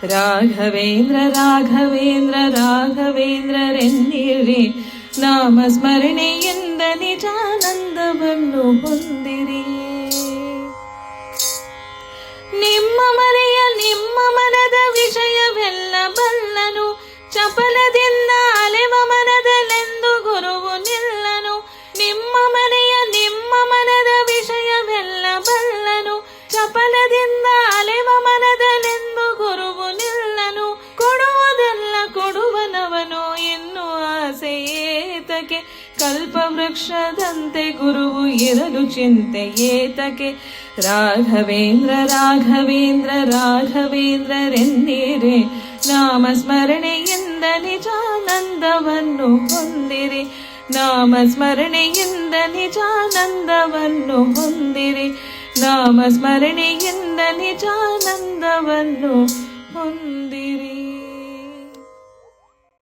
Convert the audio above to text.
ರಾಘವೇಂದ್ರ ರಾಘವೇಂದ್ರ ರಾಘವೇಂದ್ರರೆನ್ನಿರಿ, ನಾಮಸ್ಮರಣೆಯಿಂದ ನಿಜಾನಂದವನ್ನು ಹೊಂದಿರಿ. ನಿಮ್ಮ ಮನೆಯ ನಿಮ್ಮ ಮನದ ವಿಷಯವೆಲ್ಲ ಬಲ್ಲನು, ಚಪಲದಿಂದ ಅಲೆವ ಮನದಲ್ಲೆಂದು ಗುರುವು ನಿಲ್ಲನು. ನಿಮ್ಮ ಮನೆಯ ನಿಮ್ಮ ಮನದ ವಿಷಯವೆಲ್ಲ ಬಲ್ಲನು, ಚಪಲದಿಂದ ಅಲೆವ ಮನದಲ್ಲೆಂದು ಗುರುವು ನಿಲ್ಲನು. ಕೊಡುವುದೆಲ್ಲ ಕೊಡುವನವನು, ಇನ್ನು ಆಸೆ ಏತಕ್ಕೆ, ಕಲ್ಪವೃಕ್ಷದಂತೆ ಗುರುವು ಇರಲು ಚಿಂತೆ ಏತಕ್ಕೆ. ರಾಘವೇಂದ್ರ ರಾಘವೇಂದ್ರ ರಾಘವೇಂದ್ರರೆನ್ನಿರಿ, ನಾಮಸ್ಮರಣೆಯಿಂದ ನಿಜಾನಂದವನ್ನು ಹೊಂದಿರಿ. ನಾಮಸ್ಮರಣೆಯಿಂದ ನಿಜಾನಂದವನ್ನು ಹೊಂದಿರಿ. ನಾಮಸ್ಮರಣೆಯಿಂದ ನಿಜಾನಂದವನ್ನು ಹೊಂದಿರಿ.